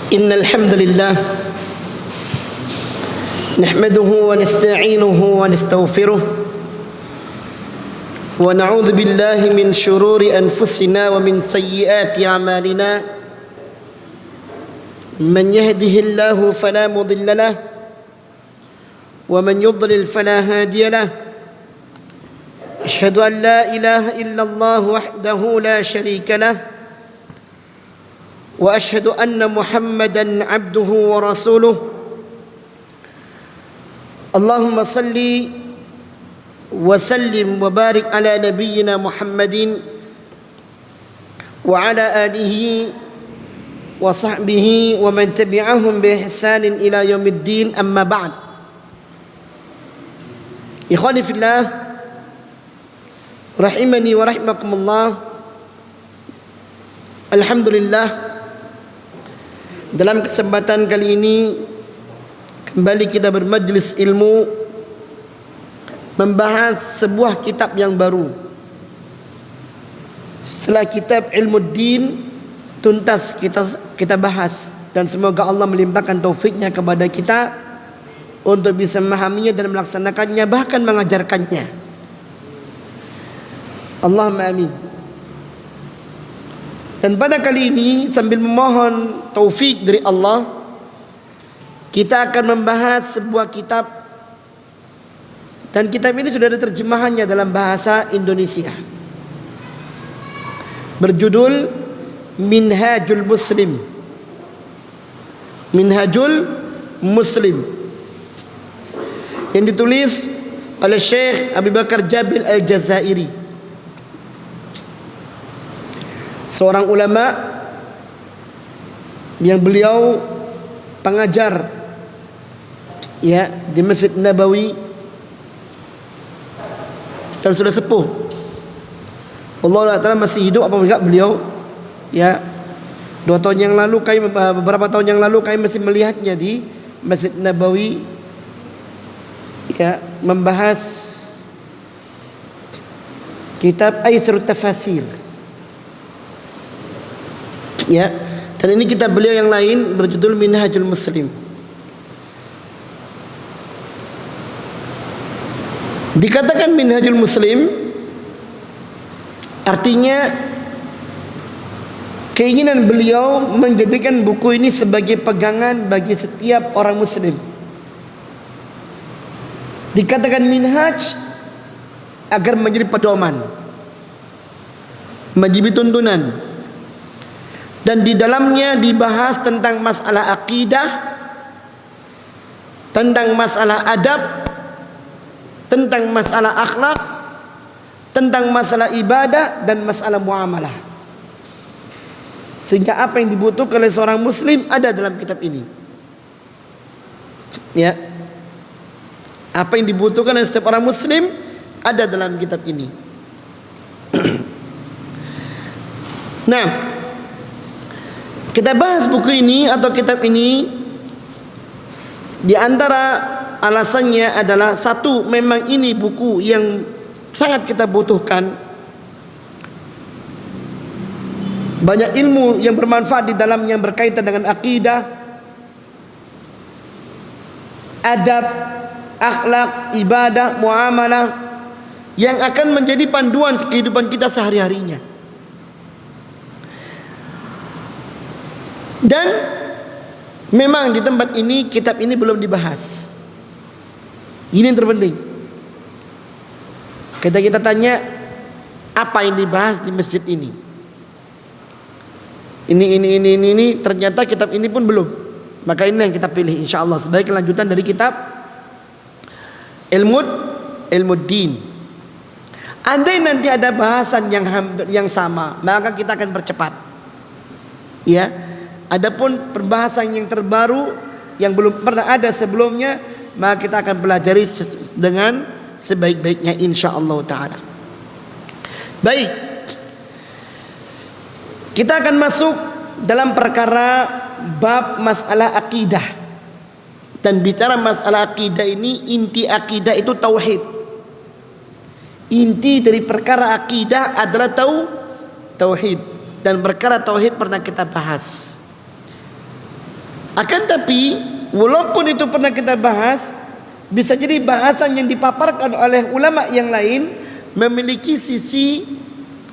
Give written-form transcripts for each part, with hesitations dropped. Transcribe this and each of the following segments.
إن الحمد لله نحمده ونستعينه ونستغفره ونعوذ بالله من شرور أنفسنا ومن سيئات أعمالنا من يهده الله فلا مضل له ومن يضلل فلا هادي له أشهد أن لا إله إلا الله وحده لا شريك له وأشهد أن محمدا عبده ورسوله اللهم صل وسلم وبارك على نبينا محمد وعلى آله وصحبه ومن تبعهم بإحسان إلى يوم الدين أما بعد إخواني في الله rahimani wa rahimakumullah. Alhamdulillah, dalam kesempatan kali ini kembali kita bermajlis ilmu, membahas sebuah kitab yang baru. Setelah kitab Ilmuddin tuntas kita bahas, dan semoga Allah melimpahkan taufiknya kepada kita untuk bisa memahaminya dan melaksanakannya, bahkan mengajarkannya. Allahumma amin. Dan pada kali ini sambil memohon taufik dari Allah, kita akan membahas sebuah kitab, dan kitab ini sudah ada terjemahannya dalam bahasa Indonesia, berjudul Minhajul Muslim. Minhajul Muslim yang ditulis oleh Syekh Abu Bakar Jabil Al-Jazairi, seorang ulama yang beliau pengajar ya di Masjid Nabawi dan sudah sepuh. Allah Ta'ala masih hidup apa enggak beliau ya. 2 tahun yang lalu beberapa tahun yang lalu kami masih melihatnya di Masjid Nabawi ya, membahas kitab Aisrut Tafasir ya. Dan ini kitab beliau yang lain berjudul Minhajul Muslim. Dikatakan Minhajul Muslim artinya keinginan beliau menjadikan buku ini sebagai pegangan bagi setiap orang muslim. Dikatakan minhaj agar menjadi pedoman, menjadi tuntunan. Dan di dalamnya dibahas tentang masalah akidah, tentang masalah adab, tentang masalah akhlak, tentang masalah ibadah, dan masalah muamalah. Sehingga apa yang dibutuhkan oleh seorang muslim ada dalam kitab ini ya. Apa yang dibutuhkan oleh setiap orang muslim ada dalam kitab ini. Nah, kita bahas buku ini atau kitab ini, di antara alasannya adalah satu, memang ini buku yang sangat kita butuhkan. Banyak ilmu yang bermanfaat di dalam yang berkaitan dengan akidah, adab, akhlak, ibadah, muamalah, yang akan menjadi panduan kehidupan kita sehari-harinya. Dan memang di tempat ini kitab ini belum dibahas. Ini yang terpenting. Kita tanya apa yang dibahas di masjid ini. Ini ternyata kitab ini pun belum. Maka ini yang kita pilih insyaallah sebagai kelanjutan dari kitab Ilmuddin. Andai nanti ada bahasan yang sama, maka kita akan percepat. Ya. Adapun perbahasan yang terbaru yang belum pernah ada sebelumnya, maka kita akan pelajari dengan sebaik-baiknya insyaallah taala. Baik. Kita akan masuk dalam perkara bab masalah akidah. Dan bicara masalah akidah ini, inti akidah itu tauhid. Inti dari perkara akidah adalah tauhid. Dan perkara tauhid pernah kita bahas. Akan tapi walaupun itu pernah kita bahas, bisa jadi bahasan yang dipaparkan oleh ulama yang lain memiliki sisi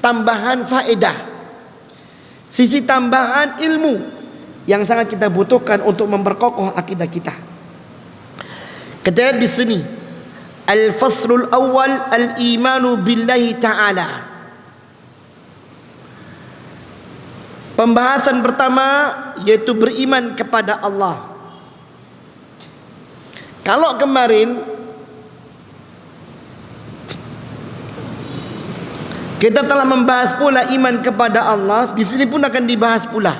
tambahan faedah, sisi tambahan ilmu yang sangat kita butuhkan untuk memperkokoh akidah kita. Kata di sini, al-faslul awal al-imanu billahi ta'ala. Pembahasan pertama yaitu beriman kepada Allah. Kalau kemarin kita telah membahas pula iman kepada Allah, di sini pun akan dibahas pula.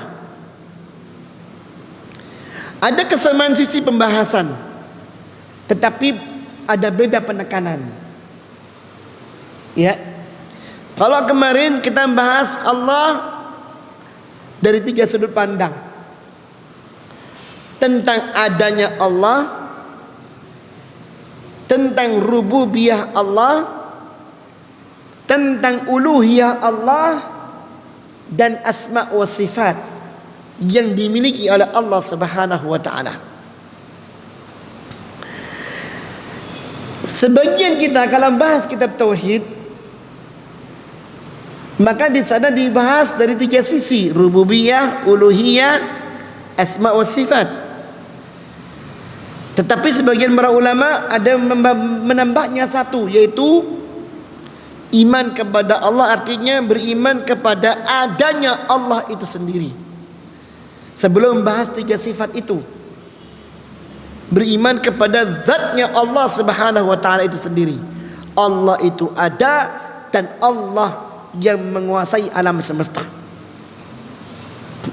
Ada kesamaan sisi pembahasan, tetapi ada beda penekanan. Ya. Kalau kemarin kita membahas Allah dari 3 sudut pandang. Tentang adanya Allah, tentang rububiyah Allah, tentang uluhiyah Allah, dan asma wa sifat yang dimiliki oleh Allah Subhanahu wa taala. Sebagian kita kalau bahas kitab tauhid, maka di sana dibahas dari 3 sisi, rububiyah, uluhiyah, asma wa sifat. Tetapi sebagian para ulama ada menambahnya satu, yaitu iman kepada Allah, artinya beriman kepada adanya Allah itu sendiri. Sebelum bahas 3 sifat itu, beriman kepada zatnya Allah Subhanahu wa taala itu sendiri. Allah itu ada dan Allah yang menguasai alam semesta.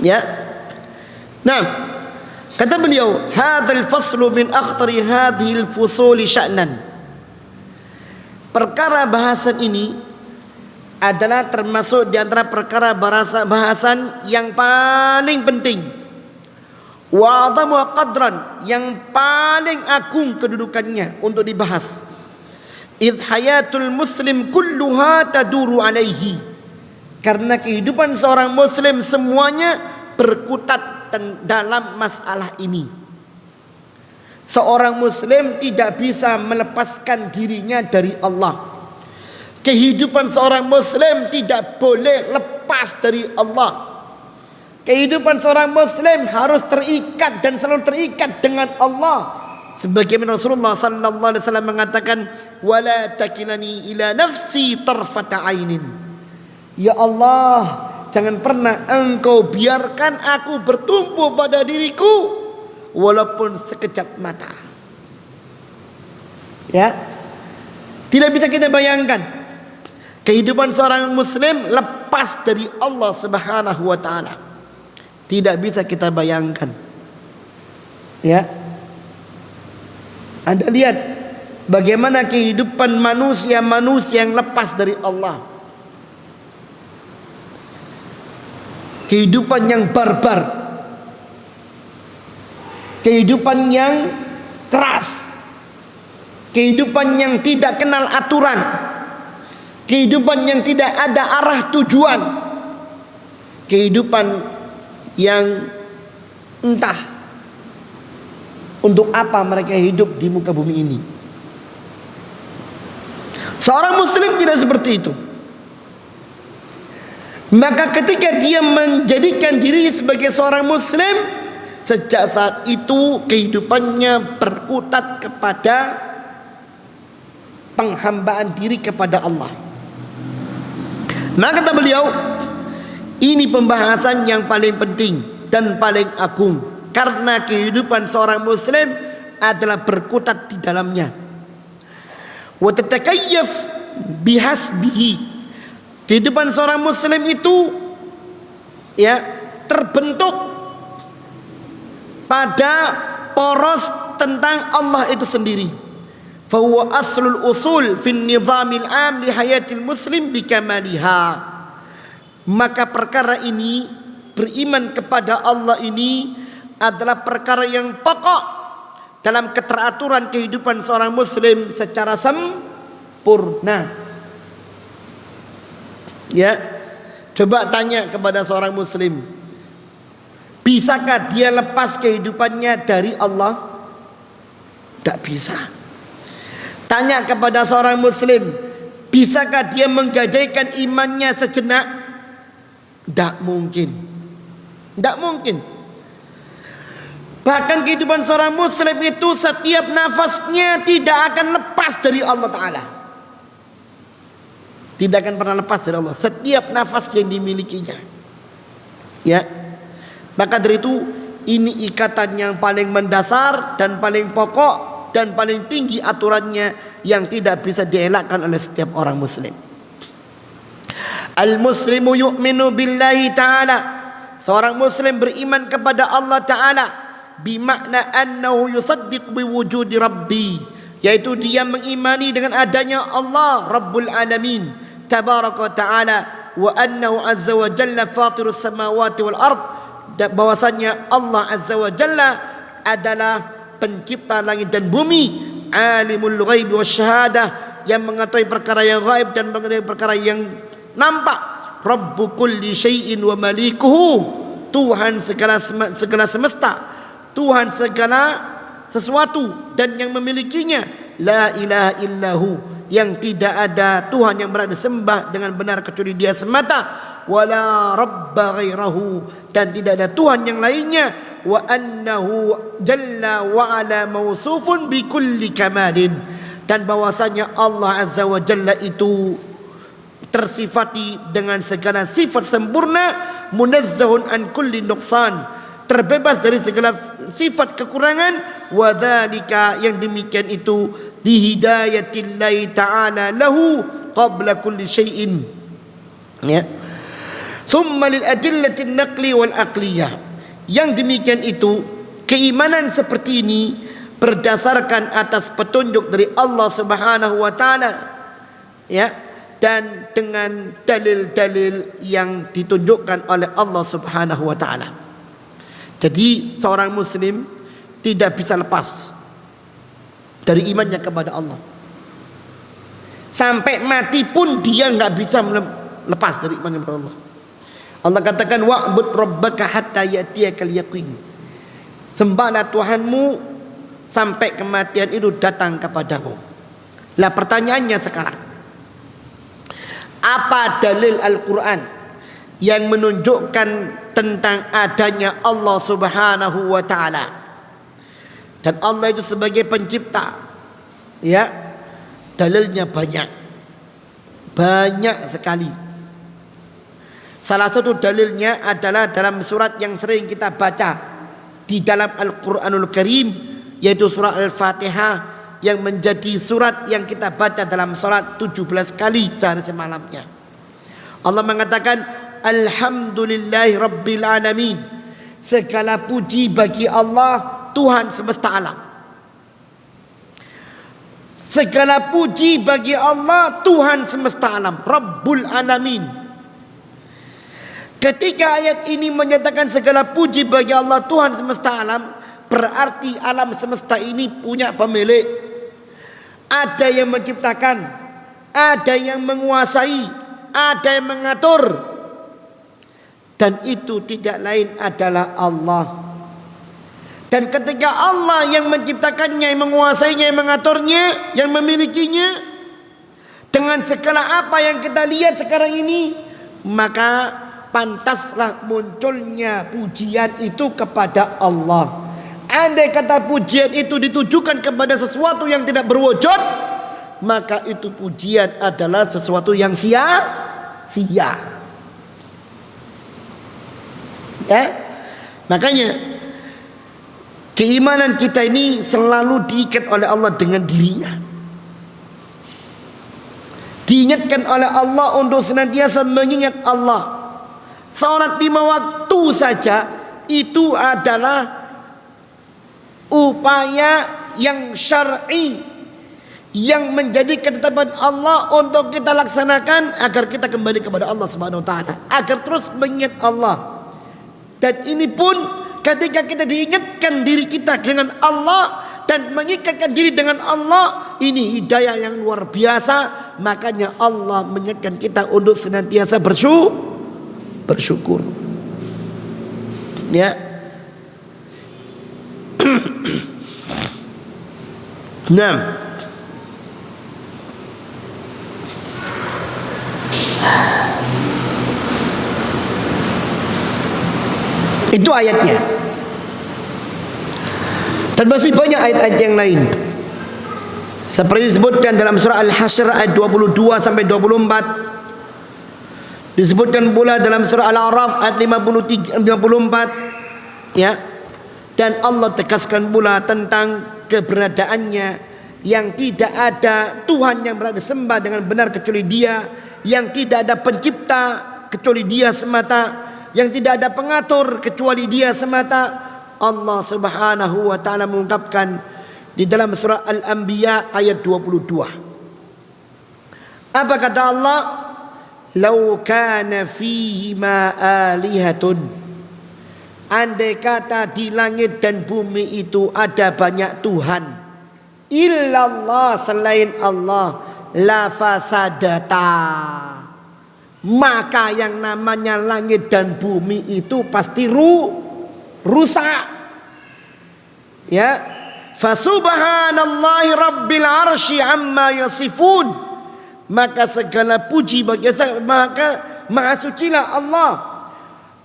Ya. Nah, kata beliau, hadzal faslu min akhtari hadhil fusuli sya'nan. Perkara bahasan ini adalah termasuk di antara perkara bahasan yang paling penting, wa a'zamu qadran, yang paling agung kedudukannya untuk dibahas. Idh hayatul muslim kulluha taduru alaihi, karena kehidupan seorang muslim semuanya berkutat dalam masalah ini. Seorang muslim tidak bisa melepaskan dirinya dari Allah. Kehidupan seorang muslim tidak boleh lepas dari Allah. Kehidupan seorang muslim harus terikat dan selalu terikat dengan Allah. Sebagaimana Rasulullah sallallahu alaihi wasallam mengatakan, wala takilani ila nafsi tarfata ainin. Ya Allah, jangan pernah engkau biarkan aku bertumpu pada diriku walaupun sekejap mata. Ya. Tidak bisa kita bayangkan kehidupan seorang muslim lepas dari Allah Subhanahu wa taala. Tidak bisa kita bayangkan. Ya. Anda lihat bagaimana kehidupan manusia yang lepas dari Allah. Kehidupan yang barbar, kehidupan yang keras, kehidupan yang tidak kenal aturan, kehidupan yang tidak ada arah tujuan, kehidupan yang entah untuk apa mereka hidup di muka bumi ini. Seorang muslim tidak seperti itu. Maka ketika dia menjadikan diri sebagai seorang muslim, sejak saat itu kehidupannya berkutat kepada penghambaan diri kepada Allah. Maka kata beliau, ini pembahasan yang paling penting dan paling agung, karena kehidupan seorang muslim adalah berkutat di dalamnya. Wa tatakayyaf bihasbihi. Kehidupan seorang muslim itu ya terbentuk pada poros tentang Allah itu sendiri. Fa huwa aslul usul fi nizamil am li hayatil muslim bikamaliha. Maka perkara ini, beriman kepada Allah ini adalah perkara yang pokok dalam keteraturan kehidupan seorang muslim secara sempurna. Ya, coba tanya kepada seorang muslim, Bisakah dia lepas kehidupannya dari Allah? Tidak bisa. Tanya kepada seorang muslim, bisakah dia menggadaikan imannya sejenak? Tidak mungkin. Tidak mungkin. Bahkan kehidupan seorang muslim itu setiap nafasnya tidak akan lepas dari Allah Ta'ala. Tidak akan pernah lepas dari Allah. Setiap nafas yang dimilikinya. Ya. Maka dari itu, ini ikatan yang paling mendasar dan paling pokok dan paling tinggi aturannya yang tidak bisa dielakkan oleh setiap orang muslim. Al-muslimu yu'minu billahi ta'ala. Seorang muslim beriman kepada Allah Ta'ala. Bimakna annahu yusaddiq biwujudi rabbi. Yaitu dia mengimani dengan adanya Allah Rabbul Alamin Tabaraka Ta'ala. Wa annahu azza wa jalla fatirus samawati wal ard. Bahwasanya Allah azza wa jalla adalah pencipta langit dan bumi, alimul ghaibi wasyahadah, yang mengetahui perkara yang gaib dan mengetahui perkara yang nampak. Rabbu kulli syai'in wa malikuhu, Tuhan segala semesta, Tuhan segala sesuatu dan yang memilikinya. La ilaha illahu, yang tidak ada Tuhan yang berhak disembah dengan benar kecuali Dia semata. Wala rabba ghairahu, dan tidak ada Tuhan yang lainnya. Wa annahu jalla wa ala mausufun bi kulli kamalin, dan bahwasanya Allah azza wa jalla itu tersifati dengan segala sifat sempurna. Munazzahun an kulli nuqsan, terbebas dari segala sifat kekurangan. Wa dzalika, yang demikian itu, li hidayatillahi ta'ala lahu qabla kulli syai'in. Ya. Thumma lil adillatin naqli wal aqliyah. Yang demikian itu, keimanan seperti ini berdasarkan atas petunjuk dari Allah Subhanahu wa taala, ya, dan dengan dalil-dalil yang ditunjukkan oleh Allah Subhanahu wa taala. Jadi seorang muslim tidak bisa lepas dari imannya kepada Allah. Sampai mati pun dia enggak bisa lepas dari imannya kepada Allah. Allah katakan wa'bud rabbaka hatta ya'tiyakal yaqin. Sembahlah Tuhanmu sampai kematian itu datang kepadamu. Lah pertanyaannya sekarang, apa dalil Al-Quran yang menunjukkan tentang adanya Allah Subhanahu wa ta'ala? Dan Allah itu sebagai pencipta, ya, dalilnya banyak sekali. Salah satu dalilnya adalah dalam surat yang sering kita baca di dalam Al-Quranul Karim, yaitu surah Al-Fatihah, yang menjadi surat yang kita baca dalam salat 17 kali sehari semalamnya. Allah mengatakan Alhamdulillahi Rabbil Alamin, segala puji bagi Allah Tuhan semesta alam. Segala puji bagi Allah Tuhan semesta alam, Rabbul Alamin. Ketika ayat ini menyatakan segala puji bagi Allah Tuhan semesta alam, berarti alam semesta ini punya pemilik. Ada yang menciptakan, ada yang menguasai, ada yang mengatur. Dan itu tidak lain adalah Allah. Dan ketika Allah yang menciptakannya, yang menguasainya, yang mengaturnya, yang memilikinya, dengan segala apa yang kita lihat sekarang ini, maka pantaslah munculnya pujian itu kepada Allah. Andai kata pujian itu ditujukan kepada sesuatu yang tidak berwujud, maka itu pujian adalah sesuatu yang sia-sia. Ya, makanya keimanan kita ini selalu diikat oleh Allah dengan dirinya. Diingatkan oleh Allah untuk senantiasa mengingat Allah. Salat 5 waktu saja itu adalah upaya yang syar'i yang menjadi ketetapan Allah untuk kita laksanakan agar kita kembali kepada Allah Subhanahu wa taala, agar terus mengingat Allah. Dan ini pun ketika kita diingatkan diri kita dengan Allah dan mengikatkan diri dengan Allah, ini hidayah yang luar biasa. Makanya Allah mengingatkan kita untuk senantiasa bersyukur. Ya, Nah, itu ayatnya. Dan masih banyak ayat-ayat yang lain. Seperti disebutkan dalam surah Al-Hasyr ayat 22 sampai 24. Disebutkan pula dalam surah Al-A'raf ayat 53 54, ya. Dan Allah tegaskan pula tentang keberadaannya, yang tidak ada Tuhan yang berada sembah dengan benar kecuali Dia, yang tidak ada pencipta kecuali Dia semata, yang tidak ada pengatur kecuali Dia semata. Allah Subhanahu wa taala mengungkapkan di dalam surah Al-Anbiya ayat 22. Apa kata Allah? Lau kana fihi ma alihatun. Andai kata di langit dan bumi itu ada banyak Tuhan, illallah, selain Allah, la fasadata, maka yang namanya langit dan bumi itu pasti rusak. Ya, fasubhanallahi rabbil arsy amma yasifun, maka segala puji bagi maka maha sucilah Allah,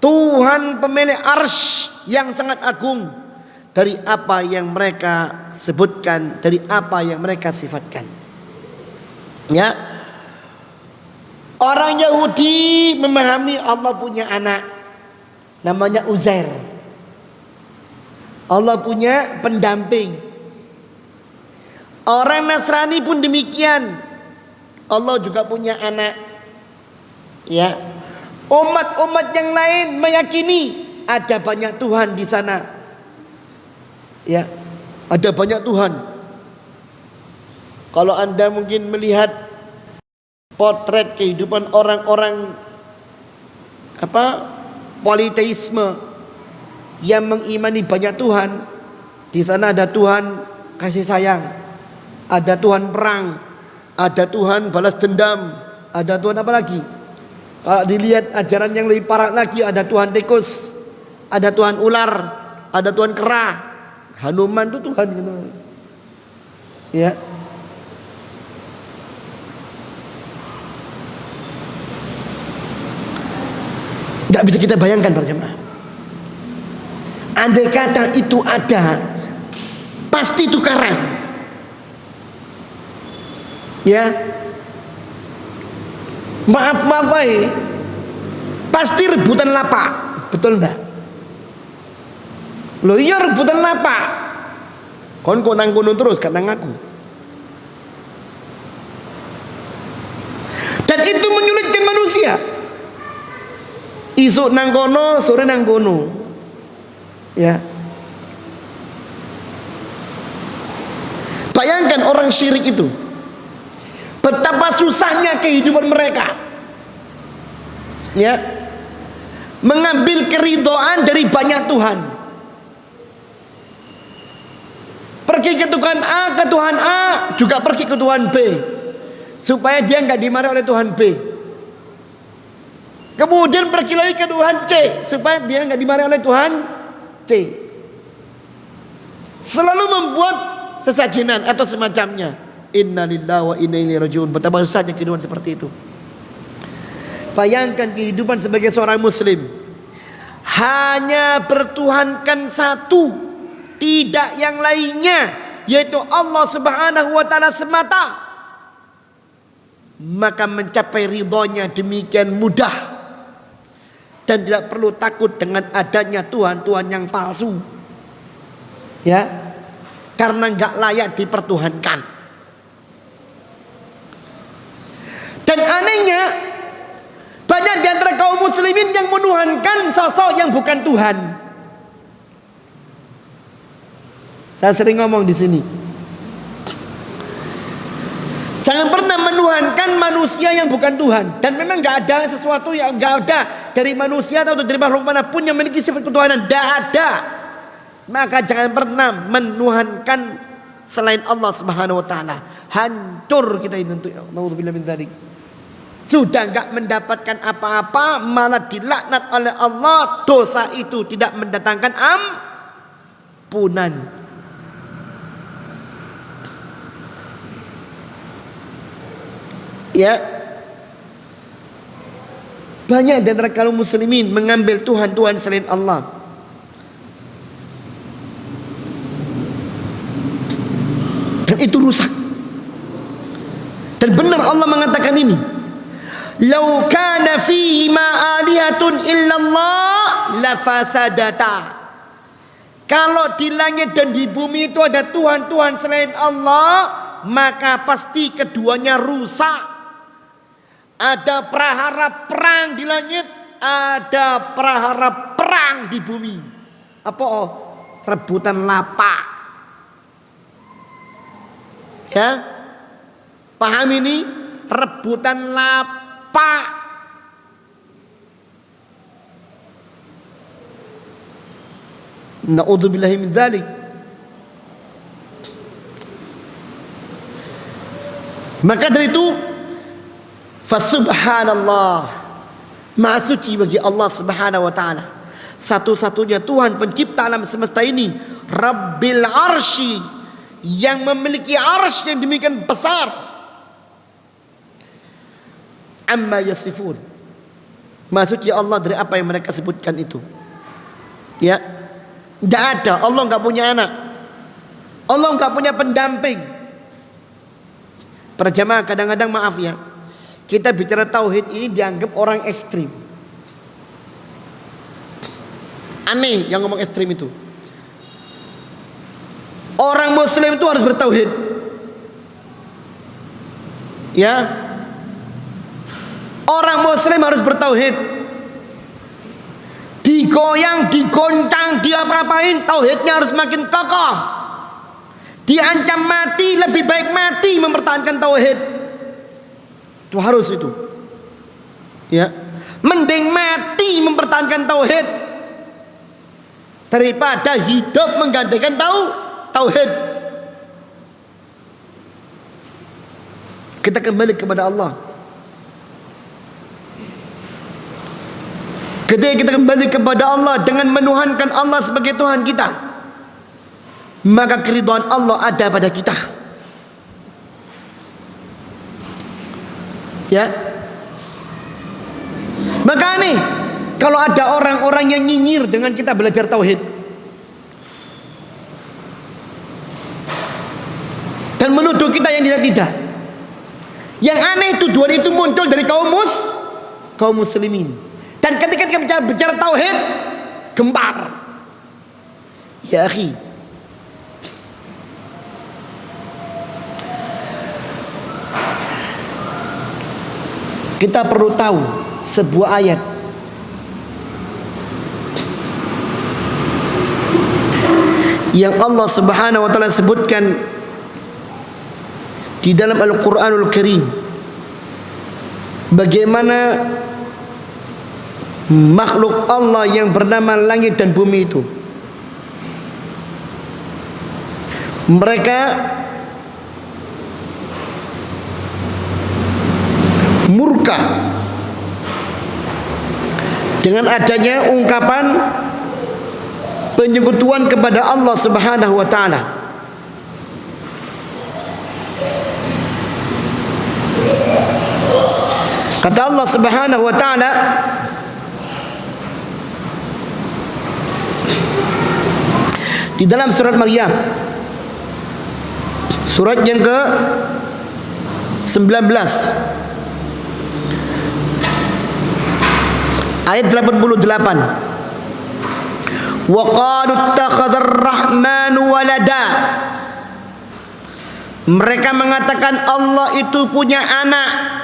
Tuhan pemilik arsy yang sangat agung, dari apa yang mereka sebutkan, dari apa yang mereka sifatkan. Ya, orang Yahudi memahami Allah punya anak namanya Uzair. Allah punya pendamping. Orang Nasrani pun demikian. Allah juga punya anak. Ya. Umat-umat yang lain meyakini ada banyak Tuhan di sana. Ya. Ada banyak Tuhan. Kalau Anda mungkin melihat potret kehidupan orang-orang politeisme yang mengimani banyak Tuhan, di sana ada Tuhan kasih sayang, ada Tuhan perang, ada Tuhan balas dendam, ada Tuhan apa lagi? Kalau dilihat ajaran yang lebih parah lagi, ada Tuhan tikus, ada Tuhan ular, ada Tuhan kera, Hanuman itu Tuhan gitu. Ya. Tidak bisa kita bayangkan para jemaah. Andai kata itu ada, pasti tukaran. Ya. Maaf pasti rebutan lapak. Betul enggak? Loh iya, rebutan lapak. Kon kok nang kono terus kan nang aku. Dan itu menyulitkan manusia. Isuk nang kono, sore nang kono. Ya. Bayangkan orang syirik itu, betapa susahnya kehidupan mereka. Ya. Mengambil keridhaan dari banyak Tuhan. Pergi ke Tuhan A, juga pergi ke Tuhan B, supaya dia nggak dimarahi oleh Tuhan B. Kemudian pergi lagi ke Tuhan C, supaya dia nggak dimarahi oleh Tuhan C. Selalu membuat sesajinan atau semacamnya. Innalillahi wa inna ilaihi rajiun. Betapa susahnya kehidupan seperti itu. Bayangkan kehidupan sebagai seorang muslim, hanya bertuhankan satu, tidak yang lainnya, yaitu Allah Subhanahu wa taala semata. Maka mencapai ridhonya demikian mudah. Dan tidak perlu takut dengan adanya Tuhan-Tuhan yang palsu. Ya. Karena enggak layak dipertuhankan. Dan anehnya, banyak di antara kaum muslimin yang menuhankan sosok yang bukan Tuhan. Saya sering ngomong di sini. Jangan pernah menuhankan manusia yang bukan Tuhan. Dan memang gak ada sesuatu yang gak ada dari manusia atau dari makhluk manapun yang memiliki sifat ketuhanan. Gak ada. Maka jangan pernah menuhankan selain Allah Subhanahu wa taala. Hancur kita ini untuk naudzubillah min dzalik. Sudah gak mendapatkan apa-apa, malah dilaknat oleh Allah. Dosa itu tidak mendatangkan ampunan. Ya, banyak di antara kaum muslimin mengambil Tuhan-Tuhan selain Allah. Dan itu rusak. Dan benar Allah mengatakan ini. Lau kana fihi ma alihatun illallah lafasadata. Kalau di langit dan di bumi itu ada Tuhan-Tuhan selain Allah, maka pasti keduanya rusak. Ada prahara perang di langit, ada prahara perang di bumi. Apa? Oh, rebutan lapak. Ya, paham ini? Rebutan lapak. Na'udzubillahi min dzalik. Maka dari itu, fasubhanallah, maha suci bagi Allah Subhanahu wa taala, satu-satunya Tuhan pencipta alam semesta ini, Rabbil Arsy, yang memiliki arsy yang demikian besar. Amma yasifun, maha suci Allah dari apa yang mereka sebutkan itu. Ya, tidak ada, Allah nggak punya anak, Allah nggak punya pendamping. Para jamaah, kadang-kadang maaf ya, kita bicara tauhid ini dianggap orang ekstrim. Aneh yang ngomong ekstrim itu. Orang muslim itu harus bertauhid. Ya. Orang muslim harus bertauhid. Digoyang, digoncang, diapa-apain, tauhidnya harus makin kokoh. Diancam mati, lebih baik mati mempertahankan tauhid. Itu harus itu. Ya. Mending mati mempertahankan tauhid daripada hidup menggantikan tauhid. Kita kembali kepada Allah. Ketika kita kembali kepada Allah dengan menuhankan Allah sebagai Tuhan kita, maka keridhaan Allah ada pada kita. Ya. Maka aneh kalau ada orang-orang yang nyinyir dengan kita belajar tauhid dan menuduh kita yang tidak-tidak. Yang aneh, tuduhan itu muncul dari kaum muslimin. Dan ketika kita bicara tauhid, gempar. Ya akhi, kita perlu tahu sebuah ayat yang Allah Subhanahu wa taala sebutkan di dalam Al-Qur'anul Karim, bagaimana makhluk Allah yang bernama langit dan bumi itu, mereka murka dengan adanya ungkapan penyekutuan kepada Allah Subhanahu wa taala. Kata Allah Subhanahu wa taala di dalam surat Maryam, surat yang ke-19 ayat 88, wa qalu ittakhadhar rahmanu walada, mereka mengatakan Allah itu punya anak.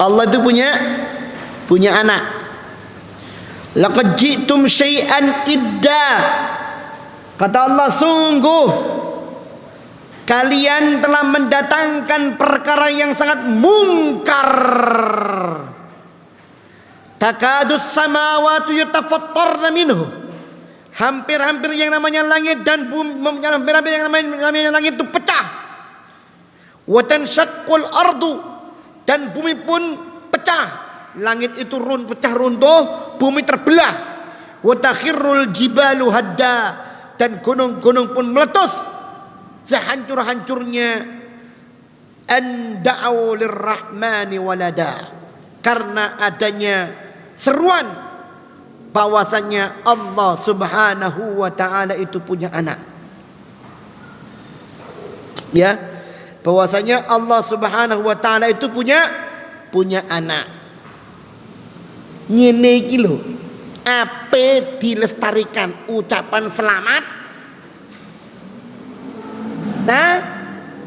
Allah itu punya anak. Laqad ji'tum syai'an idda, kata Allah, sungguh kalian telah mendatangkan perkara yang sangat mungkar. Takadus samawati yatafattarna minhu, hampir-hampir yang namanya langit dan bumi, hampir-hampir yang namanya langit itu pecah. Wa tanshaqqul ardu, dan bumi pun pecah. langit itu pecah runtuh, bumi terbelah. Wa takhirrul jibalu hadda, dan gunung-gunung pun meletus sehancur-hancurnya. An da'u lirrahmani walada, karena adanya seruan bahwasanya Allah Subhanahu wa taala itu punya anak. Ya, bahwasanya Allah Subhanahu wa taala itu punya anak. Ngene iki lho, ape dilestarikan ucapan selamat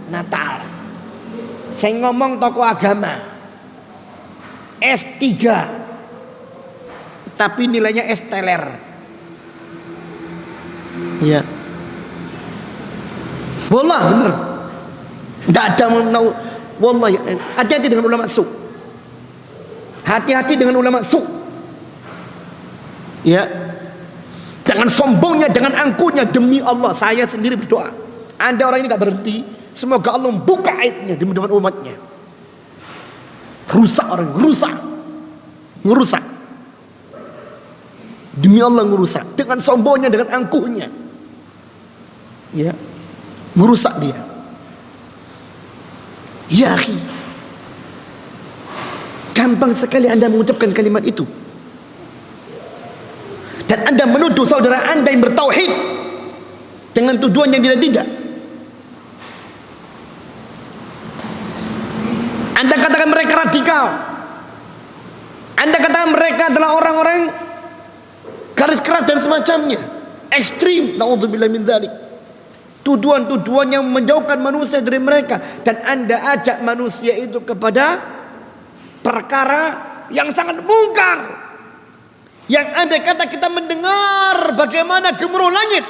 Natal. Saya ngomong tokoh agama S3 tapi nilainya S teler. Ya. Wallah benar. Tidak ada mau. Wallahi, hati-hati dengan ulama su. Hati-hati dengan ulama su. Ya. Jangan sombongnya, jangan angkuhnya. Demi Allah, saya sendiri berdoa. Anda orang ini gak berhenti. Semoga Allah membuka aibnya di depan umatnya. Rusak orang, ngerusak. Demi Allah ngerusak. Dengan sombongnya, dengan angkuhnya. Ya, ngerusak dia. Ya akhi, gampang sekali Anda mengucapkan kalimat itu. Dan Anda menuduh saudara Anda yang bertauhid dengan tuduhan yang tidak. Anda katakan mereka radikal. Anda katakan mereka adalah orang-orang garis keras dan semacamnya, ekstrim. Na'udzubillah min dzalik. Tuduhan-tuduhan yang menjauhkan manusia dari mereka. Dan Anda ajak manusia itu kepada perkara yang sangat mungkar. Yang Anda kata kita mendengar bagaimana gemuruh langit.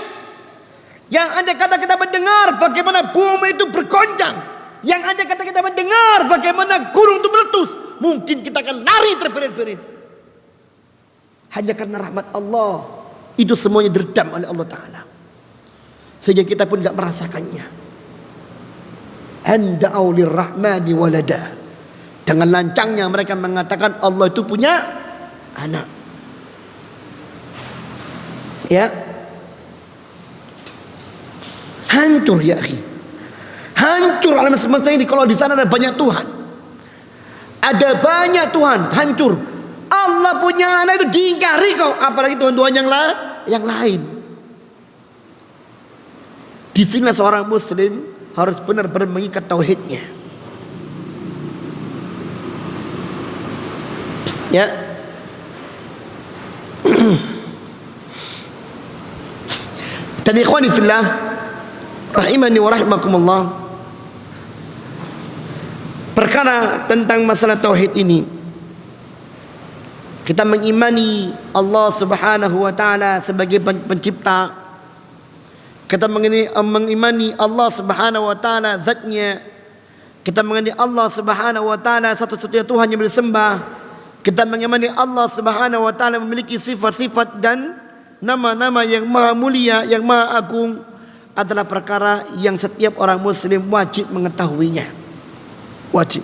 Yang Anda kata kita mendengar bagaimana bumi itu bergoncang. Yang Anda kata kita mendengar bagaimana gunung itu meletus. Mungkin kita akan lari terberit-berit. Hanya karena rahmat Allah. Itu semuanya diredam oleh Allah Ta'ala. Sehingga kita pun tidak merasakannya. Anda'u lirrahmani walada. Dengan lancangnya mereka mengatakan Allah itu punya anak. Ya. Hancur ya akhi. Hancur alam semesta ini kalau di sana ada banyak Tuhan. Ada banyak Tuhan, hancur. Allah punya anak itu diingkari kok, apalagi Tuhan-Tuhan yang lain. Di sini seorang muslim harus benar-benar mengikat tauhidnya. Ya. Dan ikhwani fillah, rahimani wa rahimakumullah, perkara tentang masalah tauhid ini, kita mengimani Allah Subhanahu wa taala sebagai pencipta. Kita mengimani Allah Subhanahu wa taala zatnya. Kita mengimani Allah Subhanahu wa taala satu-satunya Tuhan yang disembah. Kita mengimani Allah Subhanahu wa taala memiliki sifat-sifat dan nama-nama yang maha mulia, yang maha agung, adalah perkara yang setiap orang muslim wajib mengetahuinya. Wajib.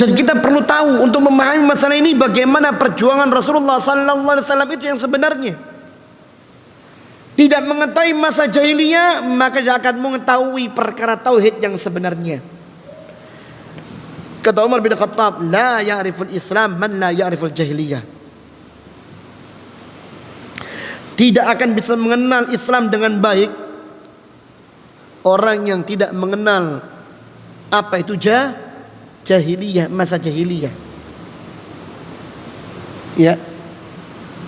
Dan kita perlu tahu untuk memahami masalah ini bagaimana perjuangan Rasulullah sallallahu alaihi wasallam itu yang sebenarnya. Tidak mengetahui masa jahiliyah, maka dia akan mengetahui perkara tauhid yang sebenarnya. Kata Umar bin Khattab, la ya'riful Islam man la ya'riful jahiliyah. Tidak akan bisa mengenal Islam dengan baik orang yang tidak mengenal apa itu jahiliyah, masa jahiliyah. Ya.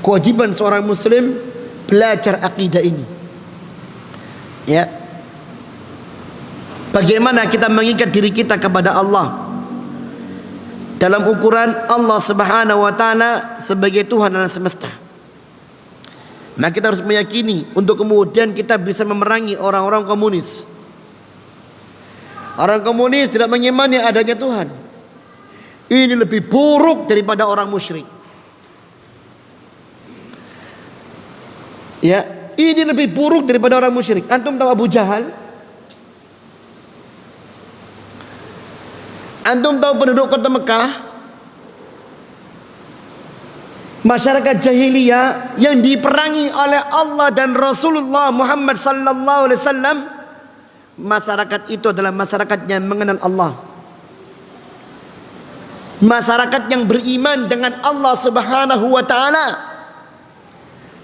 Kewajiban seorang muslim belajar akidah ini. Ya. Bagaimana kita mengikat diri kita kepada Allah dalam ukuran Allah Subhanahu wa taala sebagai Tuhan alam semesta. Nah, kita harus meyakini untuk kemudian kita bisa memerangi orang-orang komunis. Orang komunis tidak mengimani adanya Tuhan. Ini lebih buruk daripada orang musyrik. Ya, ini lebih buruk daripada orang musyrik. Antum tahu Abu Jahal? Antum tahu penduduk kota Mekah, masyarakat jahiliyah yang diperangi oleh Allah dan Rasulullah Muhammad sallallahu alaihi wasallam, masyarakat itu adalah masyarakat yang mengenal Allah, masyarakat yang beriman dengan Allah Subhanahu wa taala,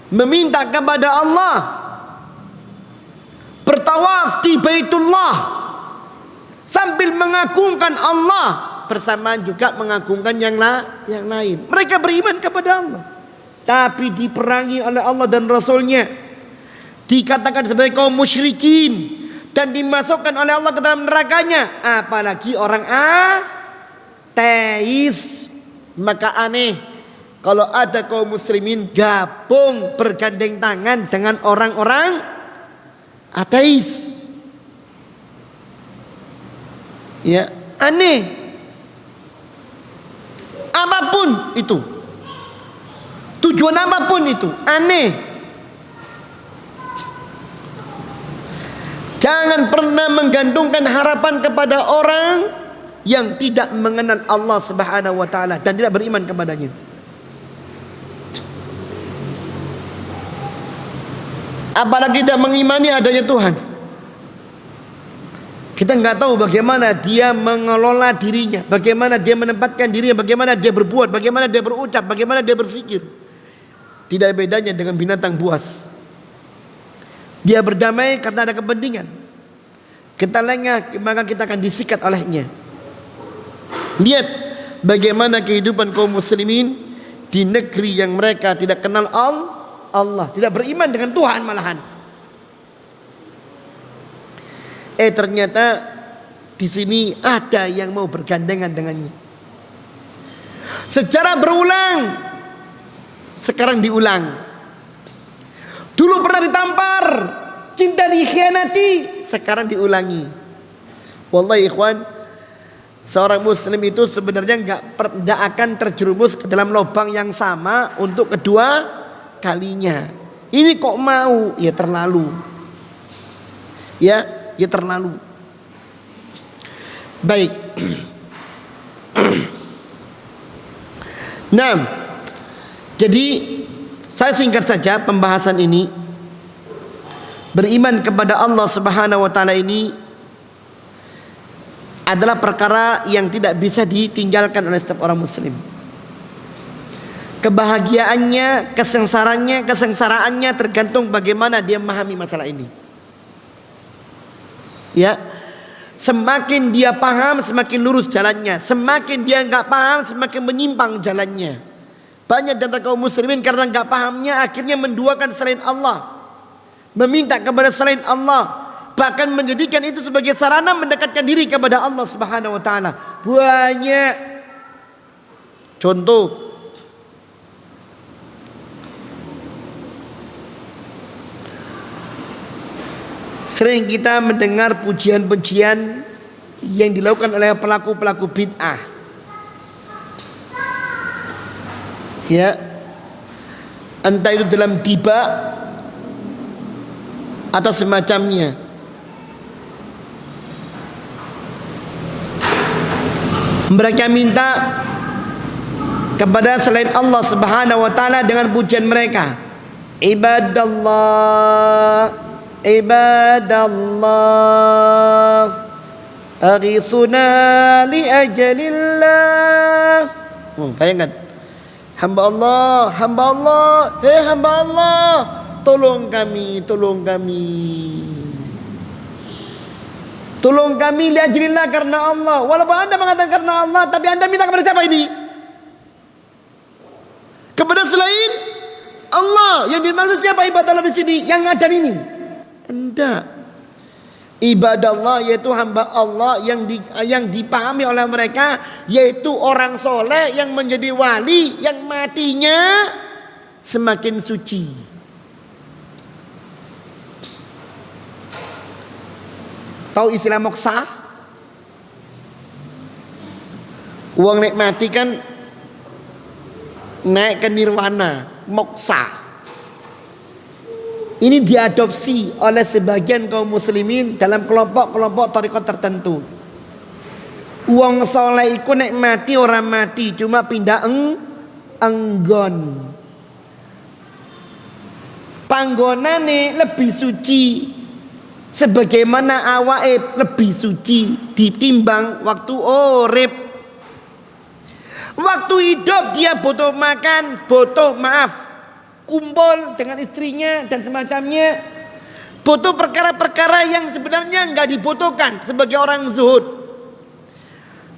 meminta kepada Allah, bertawaf di Baitullah sambil mengagungkan Allah, bersamaan juga mengagungkan yang lain. Mereka beriman kepada Allah, tapi diperangi oleh Allah dan Rasulnya, dikatakan sebagai kaum musyrikin dan dimasukkan oleh Allah ke dalam nerakanya. Apalagi orang ateis. Maka aneh kalau ada kaum muslimin gabung bergandeng tangan dengan orang-orang ateis. Ya, aneh. Apapun itu, tujuan apapun itu, aneh. Jangan pernah menggantungkan harapan kepada orang yang tidak mengenal Allah Subhanahu wa taala dan tidak beriman kepadanya. Apalagi tidak mengimani adanya Tuhan. Kita nggak tahu bagaimana dia mengelola dirinya, bagaimana dia menempatkan dirinya, bagaimana dia berbuat, bagaimana dia berucap, bagaimana dia berpikir. Tidak bedanya dengan binatang buas. Dia berdamai karena ada kepentingan. Kita lengah, maka kita akan disikat olehnya. Lihat bagaimana kehidupan kaum muslimin di negeri yang mereka tidak kenal Allah, tidak beriman dengan Tuhan malahan. Ternyata di sini ada yang mau bergandengan dengannya. Secara berulang, sekarang diulang. Dulu pernah ditampar, cinta dikhianati, sekarang diulangi. Wallahi ikhwan, seorang muslim itu sebenarnya nggak akan terjerumus ke dalam lubang yang sama untuk kedua kalinya. Ini kok mau? Ya terlalu. Ya terlalu. Baik. Nah, jadi saya singkat saja pembahasan ini. Beriman kepada Allah Subhanahu wa taala ini adalah perkara yang tidak bisa ditinggalkan oleh setiap orang muslim. Kebahagiaannya, kesengsaraannya tergantung bagaimana dia memahami masalah ini. Ya, semakin dia paham semakin lurus jalannya, semakin dia nggak paham semakin menyimpang jalannya. Banyak dari kaum muslimin karena nggak pahamnya akhirnya menduakan selain Allah, meminta kepada selain Allah, bahkan menjadikan itu sebagai sarana mendekatkan diri kepada Allah Subhanahu wa taala. Banyak contoh. Sering kita mendengar pujian-pujian yang dilakukan oleh pelaku-pelaku bid'ah. Ya, entah itu dalam tiba atau semacamnya. Mereka minta kepada selain Allah Subhanahu wa taala dengan pujian mereka. Ibadallah, ibadallah, aghisuna li ajalillah. Bayangkan, hamba Allah, hei hamba Allah, tolong kami, tolong kami li ajlillah, karena Allah. Walaupun anda mengatakan karena Allah, tapi anda minta kepada siapa ini? Kepada selain Allah. Yang dimaksud siapa ibadah Allah di sini? Yang ngajar ini? Anda. Ibadah Allah yaitu hamba Allah yang dipahami oleh mereka, yaitu orang soleh yang menjadi wali, yang matinya semakin suci. Tahu istilah moksa? Uang naik mati kan naik ke nirwana, moksa. Ini diadopsi oleh sebagian kaum muslimin dalam kelompok-kelompok tarekat tertentu. Wong soleh iku nek mati ora mati, cuma pindah enggon. Panggonane lebih suci, sebagaimana awake lebih suci ditimbang waktu urip. Waktu hidup dia butuh makan, butuh kumpul dengan istrinya dan semacamnya, butuh perkara-perkara yang sebenarnya nggak dibutuhkan sebagai orang zuhud.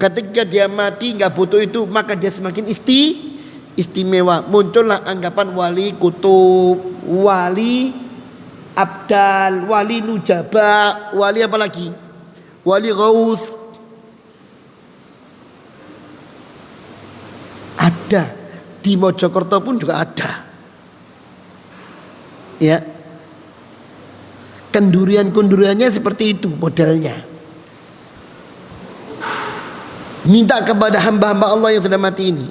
Ketika dia mati nggak butuh itu, maka dia semakin istimewa. Muncullah anggapan wali kutub, wali abdal, wali nujaba, wali apa lagi? Wali ghaus. Ada di Mojokerto pun juga ada. Ya. Kenduriannya seperti itu modelnya. Minta kepada hamba-hamba Allah yang sudah mati ini.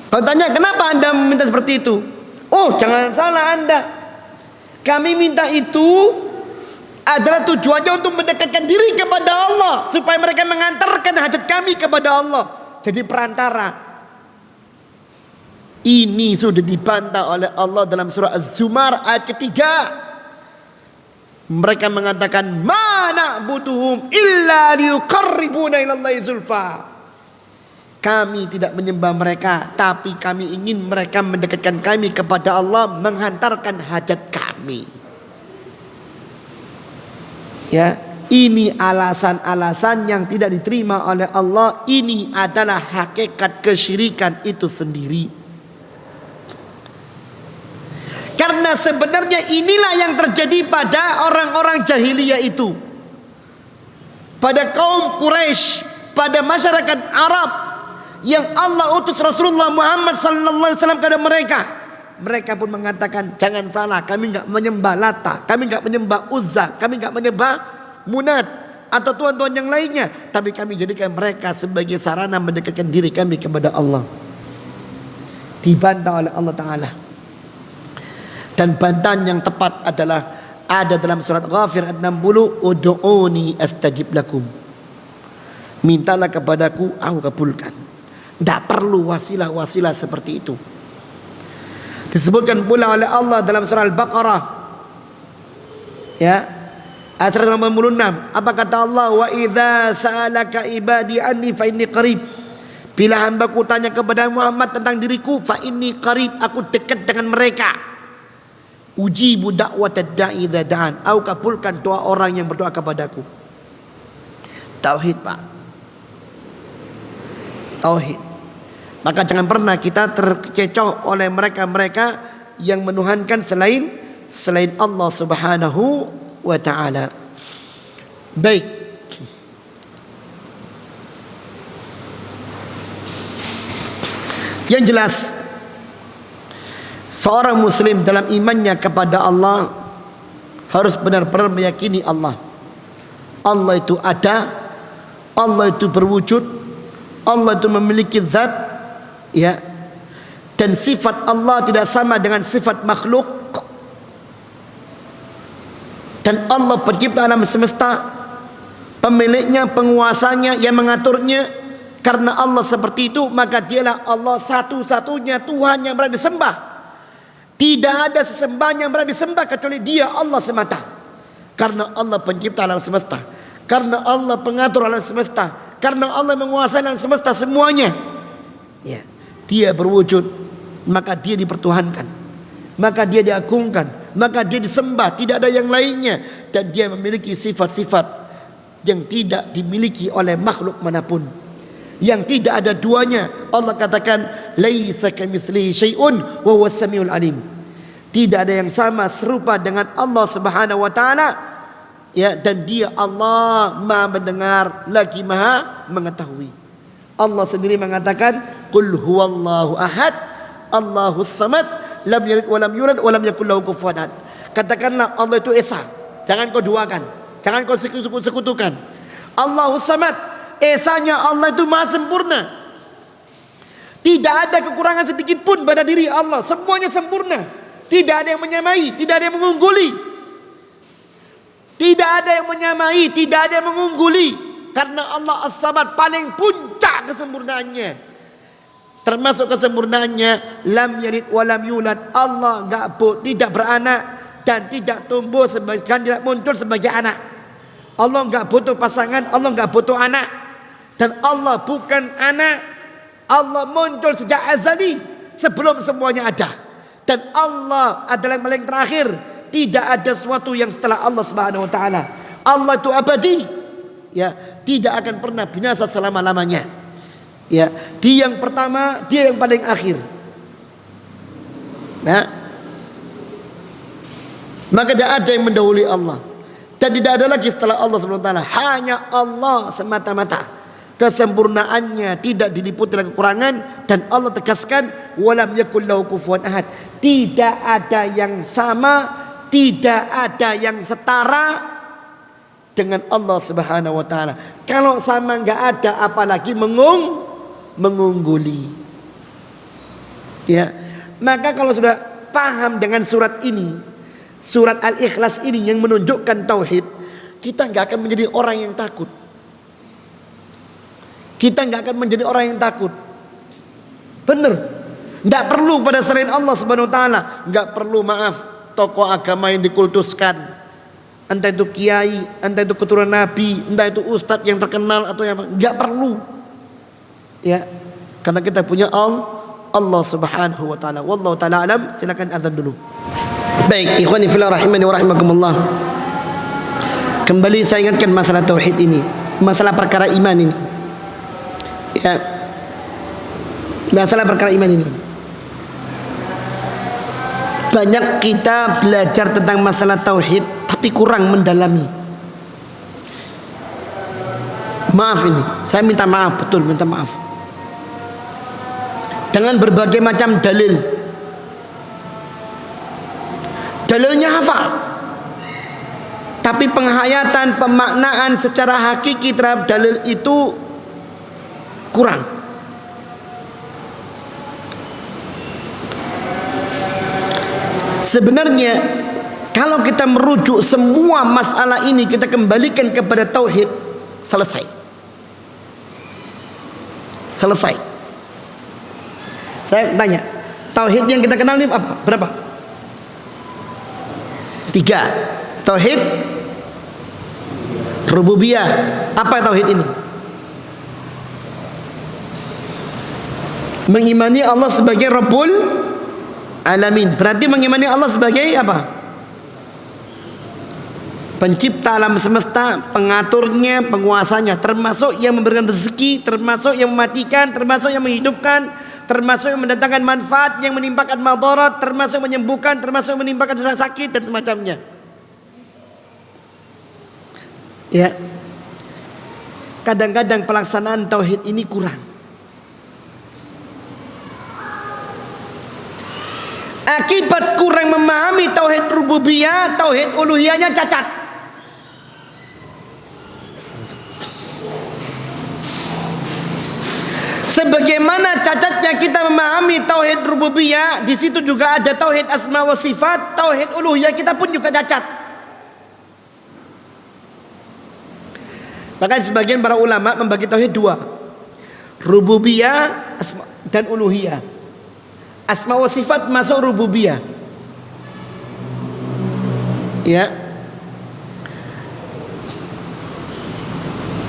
Kalau tanya kenapa anda minta seperti itu? Oh, jangan salah anda. Kami minta itu adalah tujuannya untuk mendekatkan diri kepada Allah, supaya mereka mengantarkan hajat kami kepada Allah. Jadi perantara. Ini sudah dibantah oleh Allah dalam surah Az-Zumar ayat ketiga. Mereka mengatakan mana butuhum illa liuqarribuna ilallahi zulfa. Kami tidak menyembah mereka, tapi kami ingin mereka mendekatkan kami kepada Allah, menghantarkan hajat kami. Ya, ini alasan-alasan yang tidak diterima oleh Allah. Ini adalah hakikat kesyirikan itu sendiri. Karena sebenarnya inilah yang terjadi pada orang-orang jahiliyah itu, pada kaum Quraisy, pada masyarakat Arab yang Allah utus Rasulullah Muhammad sallallahu alaihi wasallam kepada mereka. Mereka pun mengatakan, jangan salah, kami enggak menyembah Lata, kami enggak menyembah Uzza, kami enggak menyembah Munat atau tuhan-tuhan yang lainnya, tapi kami jadikan mereka sebagai sarana mendekatkan diri kami kepada Allah. Dibantah oleh Allah Ta'ala. Dan bantahan yang tepat adalah ada dalam surat Ghafir ayat 60, ud'uni astajib lakum. Mintalah kepadaku, aku kabulkan. Tidak perlu wasilah-wasilah seperti itu. Disebutkan pula oleh Allah dalam surah Al-Baqarah, ya, ayat 186. Apa kata Allah? Wa idza sa'alaka ibadi anni fa inni qarib. Bila hambaku tanya kepada Muhammad tentang diriku, fa inni qarib, aku dekat dengan mereka. Ujibu da'watad da'i idza da'an. Aku kabulkan doa orang yang berdoa kepadaku. Tauhid, Pak. Tauhid. Maka jangan pernah kita terkecoh oleh mereka-mereka yang menuhankan selain Allah Subhanahu wa ta'ala. Baik. Yang jelas, seorang muslim dalam imannya kepada Allah harus benar-benar meyakini Allah. Allah itu ada, Allah itu berwujud, Allah itu memiliki zat, ya. Dan sifat Allah tidak sama dengan sifat makhluk. Dan Allah pencipta alam semesta, pemiliknya, penguasanya, yang mengaturnya. Karena Allah seperti itu, maka dialah Allah satu-satunya Tuhan yang berada disembah. Tidak ada sesembahan yang berada disembah kecuali Dia, Allah semata. Karena Allah pencipta alam semesta, karena Allah pengatur alam semesta, karena Allah menguasai alam semesta semuanya, ya. Dia berwujud, maka Dia dipertuhankan, maka Dia diagungkan, maka Dia disembah, tidak ada yang lainnya. Dan Dia memiliki sifat-sifat yang tidak dimiliki oleh makhluk manapun, yang tidak ada duanya. Allah katakan laisa kamitslihi syai'un wa huwas samiul alim. Tidak ada yang sama serupa dengan Allah Subhanahu wa taala, ya, dan Dia Allah Maha mendengar lagi Maha mengetahui. Allah sendiri mengatakan qul huwallahu ahad Allahus samad lam yalid wa lam yulad wa lam yakul lahu kufuwan ahad. Katakanlah Allah itu esa, jangan kau duakan, jangan kau sekutukan. Allahus samad, esanya Allah itu maha sempurna. Tidak ada kekurangan sedikit pun pada diri Allah, semuanya sempurna. Tidak ada yang menyamai, tidak ada yang mengungguli. Tidak ada yang menyamai, tidak ada yang mengungguli. karena Allah As-Samad paling puncak kesempurnaannya. Termasuk kesempurnaannya, lam yalid wa lam yulad. Allah tidak beranak dan tidak tumbuh tidak muncul sebagai anak. Allah enggak butuh pasangan, Allah enggak butuh anak. Dan Allah bukan anak. Allah muncul sejak azali, sebelum semuanya ada. Dan Allah adalah yang paling terakhir. Tidak ada sesuatu yang setelah Allah Subhanahu wa taala. Allah itu abadi. Ya, tidak akan pernah binasa selama-lamanya. Ya, dia yang pertama, dia yang paling akhir. Nah, maka tidak ada yang mendahului Allah. Dan tidak ada lagi setelah Allah Subhanahu wa taala. Hanya Allah semata-mata. Kesempurnaannya tidak diliputi oleh kekurangan, dan Allah tegaskan walam yakul lahu kufuwan ahad. Tidak ada yang sama, tidak ada yang setara dengan Allah Subhanahu wa taala. Kalau sama enggak ada, apalagi mengungguli. Ya. Maka kalau sudah paham dengan surat ini, surat Al-Ikhlas ini yang menunjukkan tauhid, kita enggak akan menjadi orang yang takut. Kita enggak akan menjadi orang yang takut. Benar. Enggak perlu pada selain Allah Subhanahu wa taala, enggak perlu tokoh agama yang dikultuskan. Entah itu kiai, entah itu keturunan nabi, entah itu ustadz yang terkenal atau yang enggak perlu. Ya. Karena kita punya Allah Subhanahu wa taala. Wallahu taala alam. Silakan azan dulu. Baik, ikhwani fillah rahimani wa rahimakumullah. Kembali saya ingatkan masalah tauhid ini, masalah perkara iman ini. Ya. Masalah perkara iman ini. Banyak kita belajar tentang masalah tauhid tapi kurang mendalami. Maaf ini, saya minta maaf, betul minta maaf. Dengan berbagai macam dalil. Dalilnya hafal. Tapi penghayatan, pemaknaan secara hakiki terhadap dalil itu kurang. Sebenarnya kalau kita merujuk semua masalah ini, kita kembalikan kepada tauhid, selesai. Selesai. Saya tanya, tauhid yang kita kenal ini apa? Berapa? 3. Tauhid rububiyah. Apa tauhid ini? Mengimani Allah sebagai Rabbul Alamin. Berarti mengimani Allah sebagai apa? Pencipta alam semesta, pengaturnya, penguasanya, termasuk yang memberikan rezeki, termasuk yang mematikan, termasuk yang menghidupkan, termasuk yang mendatangkan manfaat, yang menimpakan madarat, termasuk menyembuhkan, termasuk menimpakan rasa sakit dan semacamnya. Ya. Kadang-kadang pelaksanaan tauhid ini kurang. Akibat kurang memahami tauhid rububiyah, tauhid uluhiyahnya cacat. Sebagaimana cacatnya kita memahami tauhid rububiyah, di situ juga ada tauhid asma wa sifat, tauhid uluhiyah kita pun juga cacat. Maka sebagian para ulama membagi tauhid 2. Rububiyah dan uluhiyah. Asma wa sifat masuk rububiyah. Ya.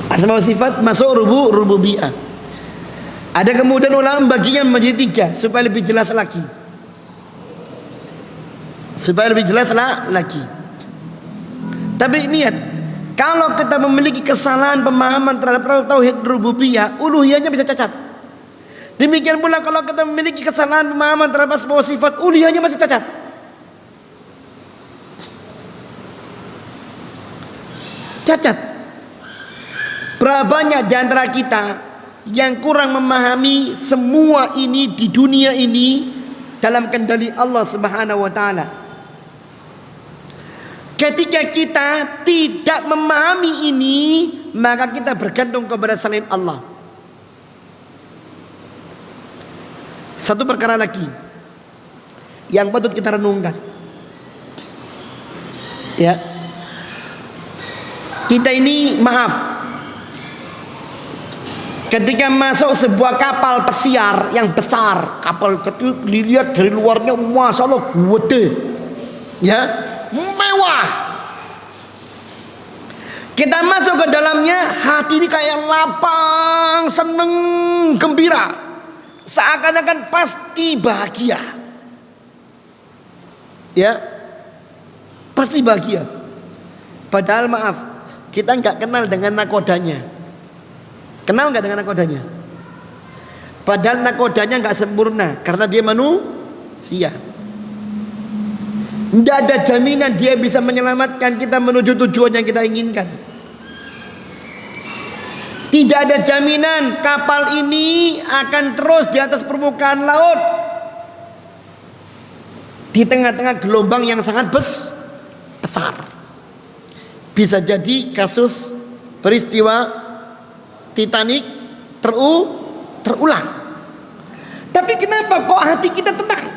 Asma wa sifat masuk rububiyah. Ada kemudian ulama membaginya menjadi 3 supaya lebih jelas lagi. Supaya lebih jelas lagi. Tapi niat, kalau kita memiliki kesalahan pemahaman terhadap tauhid rububiyah, uluhiyahnya bisa cacat. Demikian pula kalau kita memiliki kesalahan pemahaman terhadap asma wa sifat, uluhiyahnya masih cacat. Cacat. Berapa banyak di antara kita yang kurang memahami semua ini di dunia ini dalam kendali Allah Subhanahu wa taala. Ketika kita tidak memahami ini, maka kita bergantung kepada selain Allah. Satu perkara lagi yang patut kita renungkan. Ya. Kita ini maaf, Ketika masuk sebuah kapal pesiar yang besar, kapal kecil dilihat dari luarnya, masya Allah gede, ya, mewah. Kita masuk ke dalamnya, hati ini kayak lapang, seneng, gembira, seakan-akan pasti bahagia, ya, pasti bahagia. Padahal maaf, kita nggak kenal dengan nakodanya. Kenal nggak dengan nakodanya? Padahal nakodanya nggak sempurna karena dia manusia. Tidak ada jaminan dia bisa menyelamatkan kita menuju tujuan yang kita inginkan. Tidak ada jaminan kapal ini akan terus di atas permukaan laut di tengah-tengah gelombang yang sangat besar. Bisa jadi kasus peristiwa Titanic terulang. Tapi kenapa kok hati kita tenang?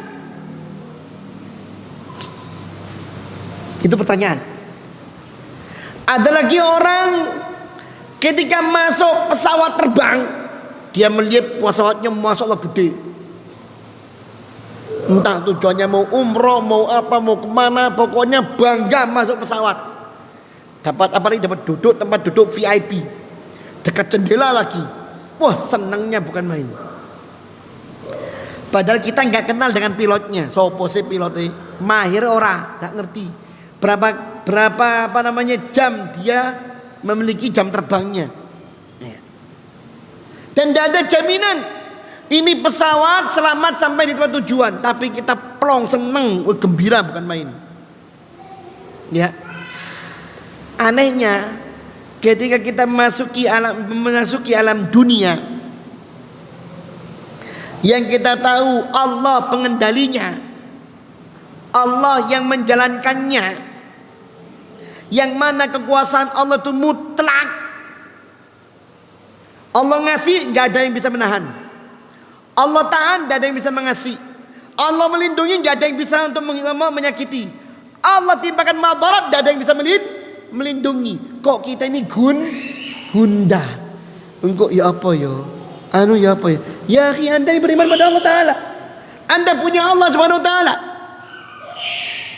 Itu pertanyaan. Ada lagi orang ketika masuk pesawat terbang, dia melihat pesawatnya masya Allah gede. Entah tujuannya mau umroh, mau apa, mau kemana, pokoknya bangga masuk pesawat. Dapat apalagi dapat duduk tempat duduk VIP. Dekat jendela lagi, wah senangnya bukan main. Padahal kita nggak kenal dengan pilotnya, sopo sih pilotnya, mahir ora, nggak ngerti berapa apa namanya jam dia memiliki jam terbangnya. Dan tidak ada jaminan ini pesawat selamat sampai di tempat tujuan, tapi kita plong seneng, gembira bukan main. Ya, anehnya. Ketika kita memasuki alam dunia yang kita tahu Allah pengendalinya, Allah yang menjalankannya, yang mana kekuasaan Allah itu mutlak. Allah ngasih, nggak ada yang bisa menahan. Allah tahan, nggak ada yang bisa mengasih. Allah melindungi, nggak ada yang bisa untuk menyakiti. Allah timpakan madarat, nggak ada yang bisa melindungi. Kok kita ini gundah? Engkau ya apa ya? Anu ya apa ya? Ya akhi, anda ini beriman pada Allah Ta'ala. Anda punya Allah Subhanahu Wa Ta'ala.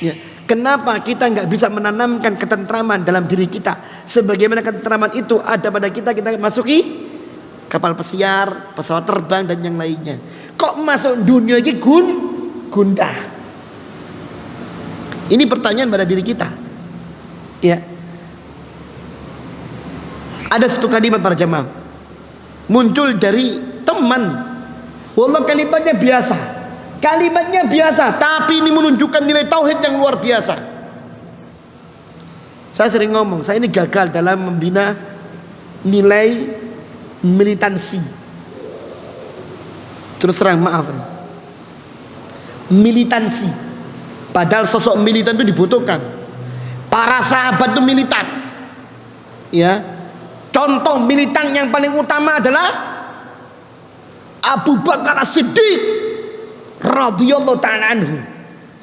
Ya, kenapa kita nggak bisa menanamkan ketentraman dalam diri kita? Sebagaimana ketentraman itu ada pada kita masuki kapal pesiar, pesawat terbang dan yang lainnya. Kok masuk dunia ini gundah? Ini pertanyaan pada diri kita. Ya. Ada satu kalimat para jamaah muncul dari teman. Wallah kalimatnya biasa, tapi ini menunjukkan nilai tauhid yang luar biasa. Saya sering ngomong, saya ini gagal dalam membina nilai militansi. Terus terang maaf, militansi. Padahal sosok militan itu dibutuhkan. Para sahabat itu militan. Ya. Contoh militan yang paling utama adalah Abu Bakar As-Siddiq radhiyallahu ta'ala anhu.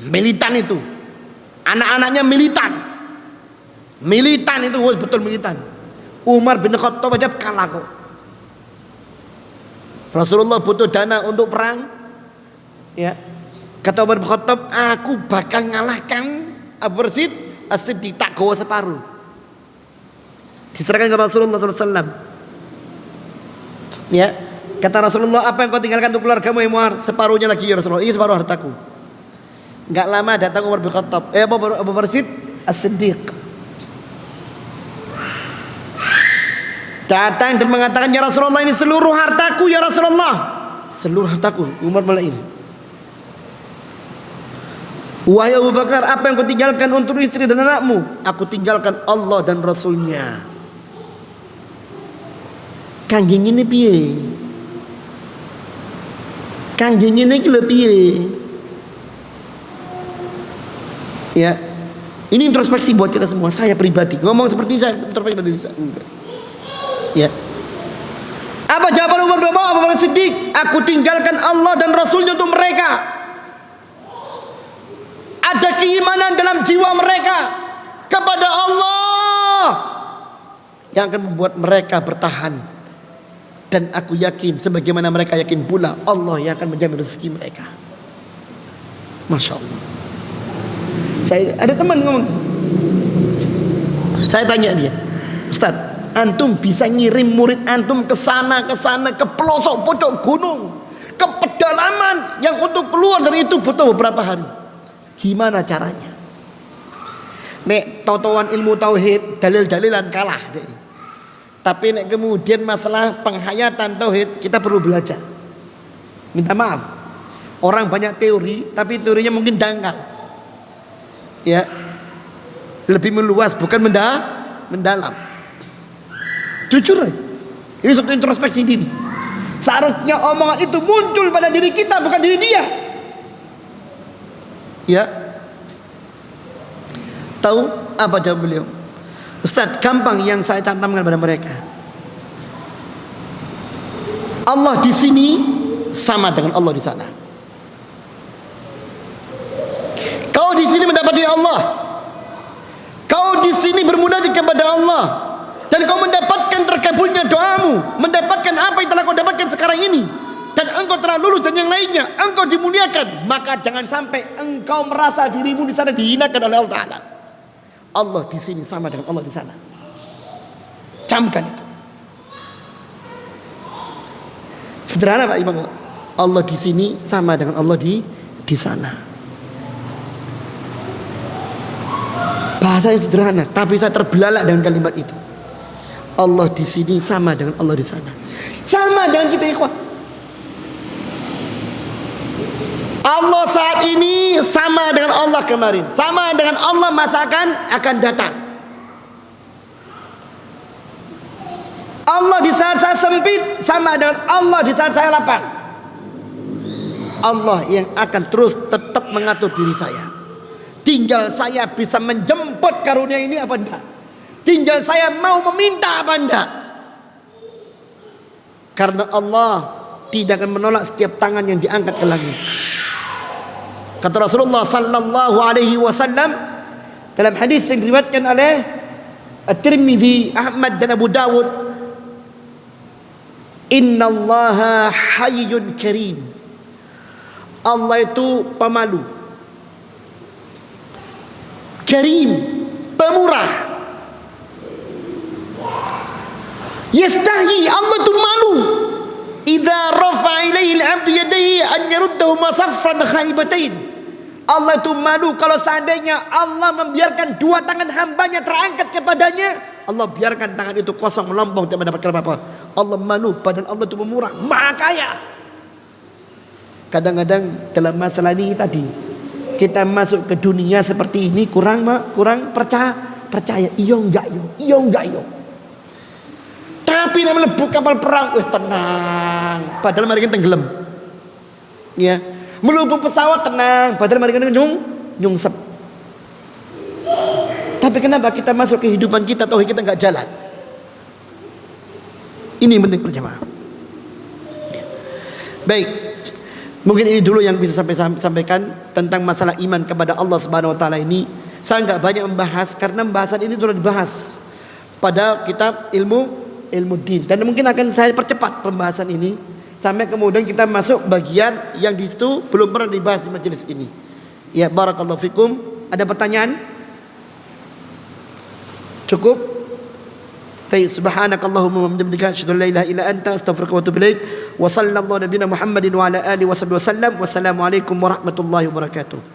Militan itu, anak-anaknya militan itu betul militan. Umar bin Khattab aja kalah kok. Rasulullah butuh dana untuk perang, ya, kata Umar bin Khattab, aku bakal ngalahkan Abu Bakar As-Siddiq, tak gawa separuh. Diserahkan ke Rasulullah SAW. Ya, kata Rasulullah, apa yang kau tinggalkan untuk keluargamu ya Muar? Separuhnya lagi ya Rasulullah. Ini separuh hartaku. Enggak lama datang Umar bin Khattab, Abu Bakar As-Siddiq datang dan mengatakan, ya Rasulullah, ini seluruh hartaku ya Rasulullah. Seluruh hartaku. Umar malah ini, wahai Abu Bakar, apa yang kau tinggalkan untuk istri dan anakmu? Aku tinggalkan Allah dan Rasulnya. Kangging ini piye? Kangging ini ki piye? Ya, ini introspeksi buat kita semua. Saya pribadi ngomong seperti ini, saya introspeksi dari saya. Ya. Apa jawaban Umar bin Abu Bakar Siddiq? Aku tinggalkan Allah dan Rasulnya untuk mereka. Ada keimanan dalam jiwa mereka kepada Allah yang akan membuat mereka bertahan Dan aku yakin sebagaimana mereka yakin pula Allah yang akan menjamin rezeki mereka. Masya Allah. Saya ada teman ngomong, saya tanya dia, Ustaz, antum bisa ngirim murid antum ke sana, ke pelosok pojok gunung, ke pedalaman yang untuk keluar dari itu butuh beberapa hari. Gimana caranya? Nek totoan ilmu tauhid, dalil-dalilan kalah deh. Tapi nek kemudian masalah penghayatan tauhid, kita perlu belajar. Minta maaf, orang banyak teori, tapi teorinya mungkin dangkal. Ya, lebih meluas bukan mendalam. Jujur, ini suatu introspeksi diri. Seharusnya omongan itu muncul pada diri kita, bukan diri dia. Ya, tahu apa jawab beliau? Ustaz, gampang yang saya cantumkan pada mereka. Allah di sini sama dengan Allah di sana. Kau di sini mendapati Allah. Kau di sini bermunajat kepada Allah, dan kau mendapatkan terkabulnya doamu, mendapatkan apa yang telah kau dapatkan sekarang ini, dan engkau telah lulus dan yang lainnya, engkau dimuliakan. Maka jangan sampai engkau merasa dirimu di sana dihinakan oleh Allah Ta'ala. Allah di sini sama dengan Allah di sana. Camkan itu. Sederhana Pak Imam. Allah di sini sama dengan Allah di sana. Bahasanya sederhana, tapi saya terbelalak dengan kalimat itu. Allah di sini sama dengan Allah di sana. Sama dengan kita, ikhwan. Allah saat ini sama dengan Allah kemarin, sama dengan Allah masa akan datang. Allah di saat saya sempit sama dengan Allah di saat saya lapang. Allah yang akan terus tetap mengatur diri saya. Tinggal saya bisa menjemput karunia ini apa enggak. Tinggal saya mau meminta apa enggak. Karena Allah tidak akan menolak setiap tangan yang diangkat ke langit. Kata Rasulullah sallallahu alaihi wasallam dalam hadis yang diriwayatkan oleh At-Tirmidzi, Ahmad dan Abu Dawud, innallaha hayyun karim. Allah itu pemalu, karim, pemurah. Yastahi, Allah itu malu. Idza rafa'a ilaihi al-'abdu yadayhi an yaruddahu masaffan khaibatain. Allah itu malu kalau seandainya Allah membiarkan dua tangan hambanya terangkat kepadanya, Allah biarkan tangan itu kosong melompong tidak mendapatkan apa-apa. Allah malu, padahal Allah itu pemurah, maha kaya. Kadang-kadang dalam masalah ini tadi, kita masuk ke dunia seperti ini kurang percaya. Iyo enggak yo. Tapi namanya melebu kapal perang, wis tenang, padahal mereka tenggelam. Ya, melebu pesawat tenang, padahal mereka nyungsep. Tapi kenapa kita masuk kehidupan kita tauhid kita enggak jalan? Ini yang penting berjamaah. Baik, mungkin ini dulu yang bisa sampaikan tentang masalah iman kepada Allah Subhanahu wa taala ini. Saya enggak banyak membahas karena pembahasan ini sudah dibahas pada kitab ilmu din, dan mungkin akan saya percepat pembahasan ini sampai kemudian kita masuk bagian yang di situ belum pernah dibahas di majelis ini. Ya, barakallahu fikum. Ada pertanyaan? Cukup? Tayyib, subhanakallahumma wa bihamdika asyhadu an la ilaha illa anta astaghfiruka wa atubu ilaik. Wa sallallahu nabiyana Muhammadin wa ala alihi wasallam. Wassalamu alaikum warahmatullahi wabarakatuh.